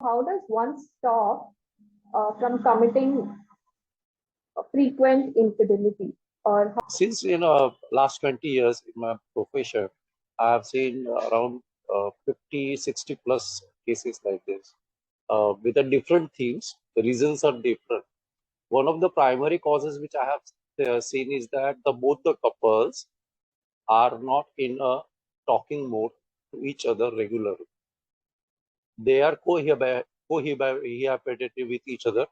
how does one stop from committing frequent infidelity? Or Since last 20 years in my profession, I have seen around 50, 60 plus cases like this with the different themes. The reasons are different. One of the primary causes which I have seen is that both the couples are not in a talking mode to each other regularly. They are cohabitative with each other,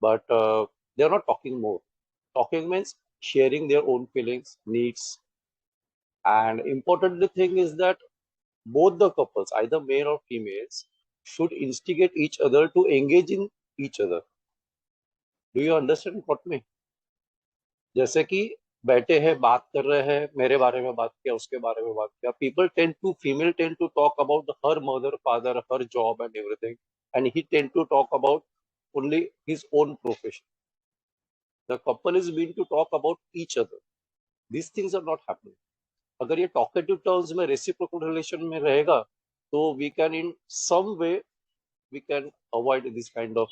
but they are not talking more. Talking means sharing their own feelings, needs, and important thing is that both the couples, either male or females, should instigate each other to engage in each other. Do you understand what me? जैसे कि बैठे हैं बात कर रहे हैं मेरे बारे में बात किया उसके बारे में बात किया people tend to female tend to talk about her mother father her job and everything and he tend to talk about only his own profession. The couple is meant to talk about each other. These things are not happening. अगर ये talkative terms में reciprocal relation में रहेगा तो we can in some way we can avoid this kind of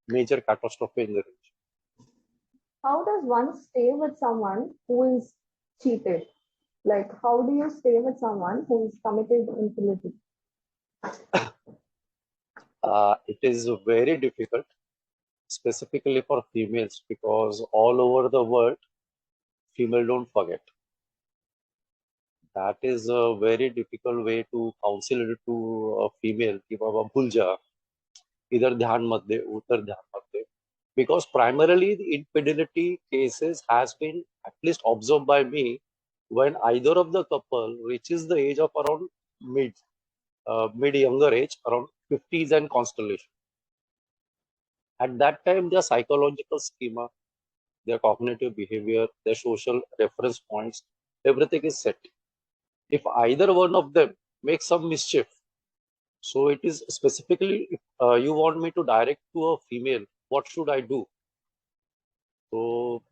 major catastrophe in the relationship. how does one stay with someone who is cheated? Like, how do you stay with someone who is committed infidelity? It is very difficult, specifically for females, because all over the world, female don't forget. That is a very difficult way to counsel it to a female कि बाबा भूल जा, इधर ध्यान मत दे, उधर ध्यान मत दे. Because primarily the infidelity cases has been at least observed by me when either of the couple reaches the age of around mid younger age, around 50s and constellation. At that time, their psychological schema, their cognitive behavior, their social reference points, everything is set. If either one of them makes some mischief, so it is specifically, if you want me to direct to a female, what should I do? So,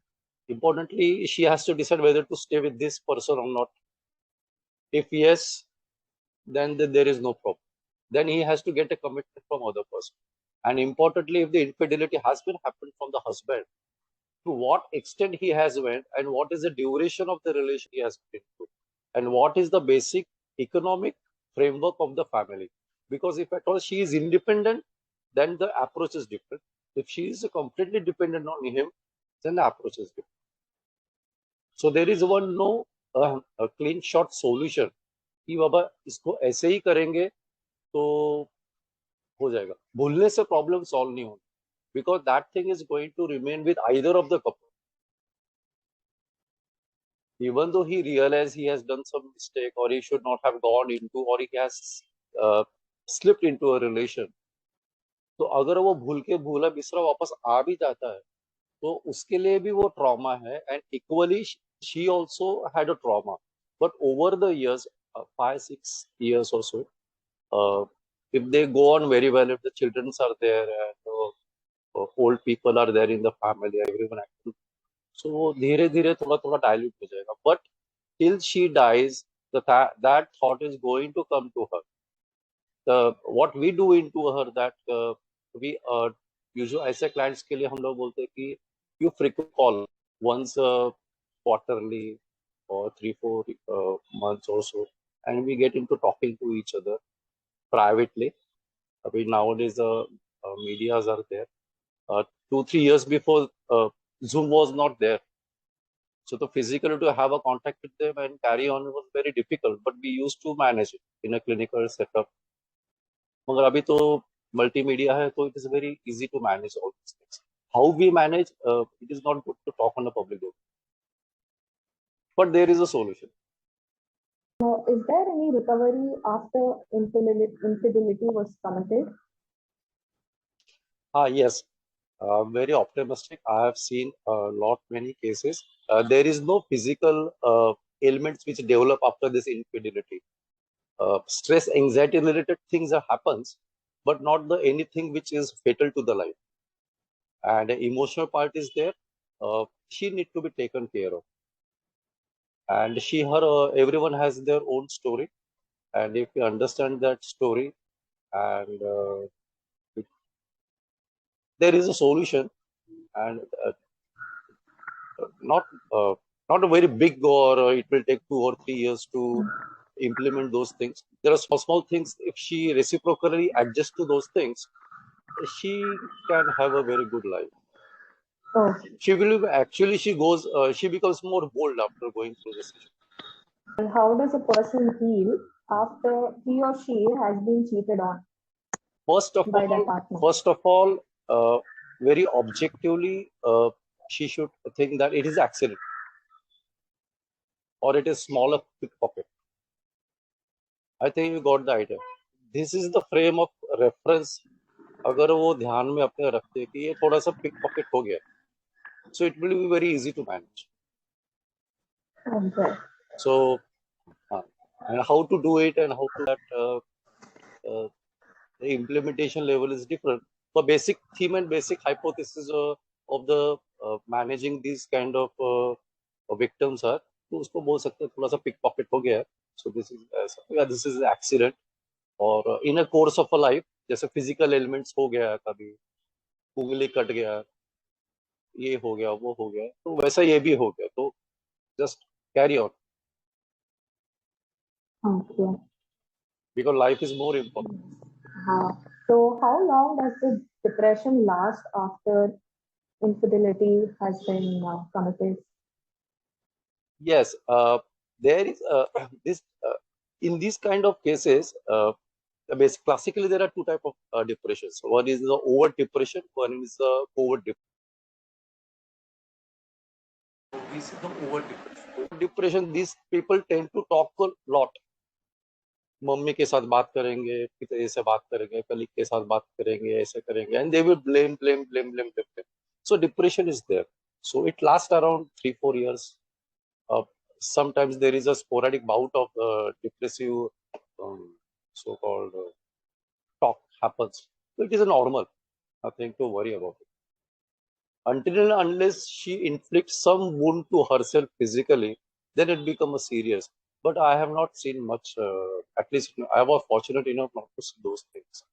importantly, she has to decide whether to stay with this person or not. If yes, then there is no problem. Then he has to get a commitment from other person. And importantly, if the infidelity has been happened from the husband, to what extent he has went and what is the duration of the relation he has been through and what is the basic economic framework of the family. Because if at all she is independent, then the approach is different. If she is completely dependent on him, then the approach is different. So there is no a clean shot solution कि बाबा इसको ऐसे ही करेंगे तो हो जाएगा. भूलने से problem solve नहीं होगी, because that thing is going to remain with either of the couple. Even though he realizes he has done some mistake or he should not have gone into or he has slipped into a relation, तो अगर वो भूल के भूला बिसरा वापस आ भी जाता है तो उसके लिए भी वो ट्रॉमा है. And equally she also had a trauma, but over the years 5-6 years or so, if they go on very well, if the children are there and old people are there in the family, everyone active, so धीरे धीरे थोड़ा थोड़ा dilute हो जाएगा. But till she dies, that thought is going to come to her. What we do into her that we usually ऐसे clients के लिए हम लोग बोलते हैं कि you frequent call once quarterly or 3-4 months or so, and we get into talking to each other privately. I mean, nowadays medias are there. 2-3 years before, Zoom was not there, so the physically to have a contact with them and carry on was very difficult, but we used to manage it in a clinical setup. मगर अभी तो multimedia है, so it is very easy to manage all these things. How we manage, it is not good to talk on a public domain, but there is a solution. Is there any recovery after infidelity was committed? Yes, very optimistic. I have seen many cases. There is no physical ailments which develop after this infidelity. Stress, anxiety related things that happens, but not anything which is fatal to the life. And the emotional part is there. She need to be taken care of. And everyone has their own story. And if you understand that story, and there is a solution, and not uh, not a very big, or it will take 2 or 3 years to implement those things. There are small things. If she reciprocally adjusts to those things, she can have a very good life. Oh, She will actually, she becomes more bold after going through the situation. and how does a person feel after he or she has been cheated on First of by their all, partner? first of all, very objectively, she should think that it is accident or it is smaller pickpocket. I think you got the idea. This is the frame of reference. अगर वो ध्यान में अपने रखते हैं कि ये थोड़ा सा पिक पॉकेट हो गया, so it will be very easy to manage. Okay. So and how to do it and how to that uh, the implementation level is different. The basic theme and basic hypothesis of the managing these kind of victims are, तो उसको बोल सकते हैं थोड़ा सा pick pocket हो गया है, so this is accident, और in a course of a life जैसे physical elements हो गया, कभी उंगली कट गया, ये हो गया, वो हो गया, तो वैसा ये भी हो गया, तो just carry on, Okay. because life is more important. So, how long does the depression last after infidelity has been committed? Yes, there is this in these kind of cases. Classically, there are two type of depressions. One is the overt depression. One is the covert depression. This is the overt depression. Depression. These people tend to talk a lot. Mummy के साथ बात करेंगे, पिता से बात करेंगे, colleague के साथ बात करेंगे, ऐसे करेंगे, and they will blame. So depression is there. So it lasts around 3-4 years. Sometimes there is a sporadic bout of depressive so-called talk happens. So it is normal, nothing to worry about it. Until and unless she inflicts some wound to herself physically, then it becomes serious. But I have not seen much, at least I was fortunate enough not to see those things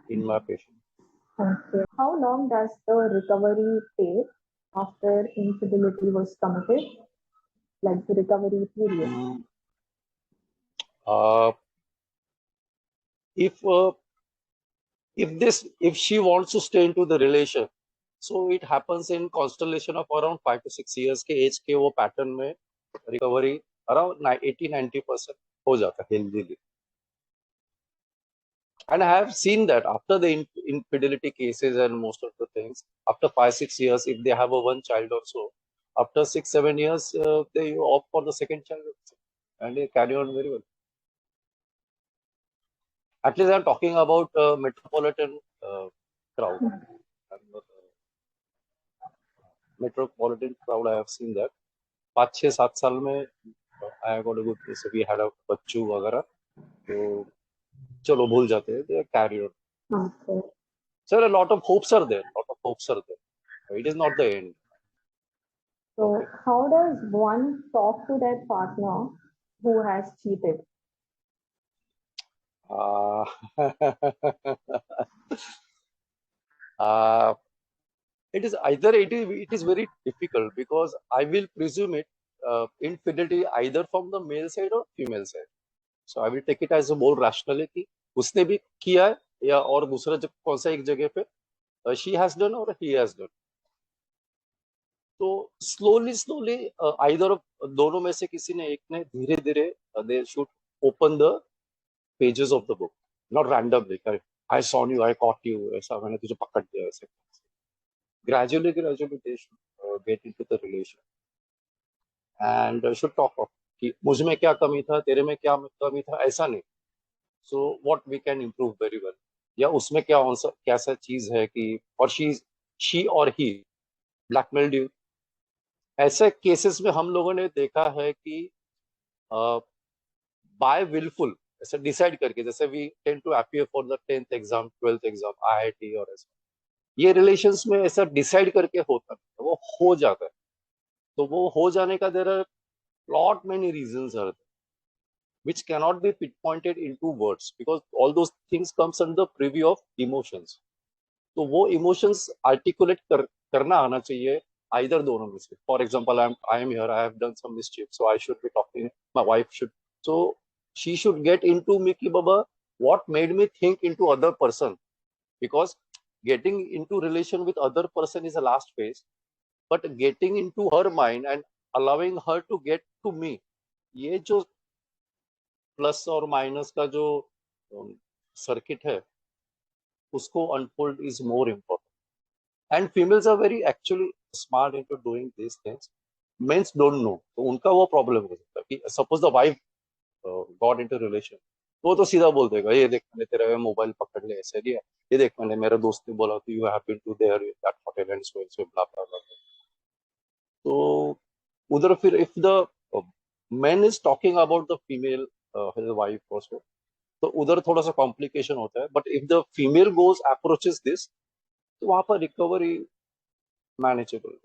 in my patient. Okay. How long does the recovery take after infidelity was committed? Like the recovery period? Mm. Uh, if uh, if she wants to stay into the relation, so it happens in constellation of around 5 to 6 years के as के वो pattern में recovery around 80-90% हो जाता है healthily. And I have seen that after the infidelity cases and most of the things, after 5-6 years, if they have a one child or so, after 6-7 years, they opt for the second child also, and they carry on very well. At least I'm talking about metropolitan crowd. Metropolitan crowd, I have seen that. 5-6-7 साल में I got a good place. We had a बच्चू वगैरह, तो चलो भूल जाते हैं. They carry on. Okay. So a lot of hopes are there. Lot of hopes are there. It is not the end. So, Okay. how does one talk to their partner who has cheated? Uh, uh, it is either it is very difficult, because I will presume it infidelity either from the male side or female side. So I will take it as a more rationality. उसने भी किया है, या और दूसरा कौन सा एक जगह पे she has done or he has done. तो slowly either दोनों में से किसी ने एक ने धीरे धीरे they should open the pages of the book, not randomly. I saw you, I caught you, ऐसा मैंने तुझे पकड़ दिया, ऐसे. Gradually they should get into the relation and should talk of कि मुझ में क्या कमी था, तेरे में क्या कमी था, ऐसा नहीं. So what we can improve very well, या उसमें कैसा चीज है कि, और she or he blackmailed you. ऐसे केसेस में हम लोगों ने देखा है कि बाय विलफुल ऐसे डिसाइड करके, जैसे we tend to appear for the 10th exam, 12th exam, IIT और ऐसा, ये रिलेशंस में ऐसा डिसाइड करके होता है, वो हो जाता है. तो वो हो जाने का there are lot many reasons are. which cannot be pinpointed into words because all those things comes under the preview of emotions. तो वो इमोशंस आर्टिकुलेट करना आना चाहिए आइदर दोनों में से. For example I am here, I have done some mischief, so I should be talking, my wife should, so she should get into me कि बाबा what made me think into other person, because getting into relation with other person is a last phase, but getting into her mind and allowing her to get to me, ये जो plus और minus का जो circuit है उसको unfold is more important. And females are very actually smart into doing these things. Men's don't know. तो उनका वो प्रॉब्लम हो सकता है कि suppose the wife got into relation, तो वो तो सीधा बोल देगा ये देख मैंने तेरा मोबाइल पकड़ लिया ऐसे लिया, ये देख मैंने मेरे दोस्त ने बोला कि you have been to there that hotel and so so blah blah blah. तो उधर फिर if the man is talking about the female his wife also, तो उधर थोड़ा सा कॉम्प्लिकेशन होता है. But if the female goes approaches this, तो वहां पर रिकवरी मैनेजेबल.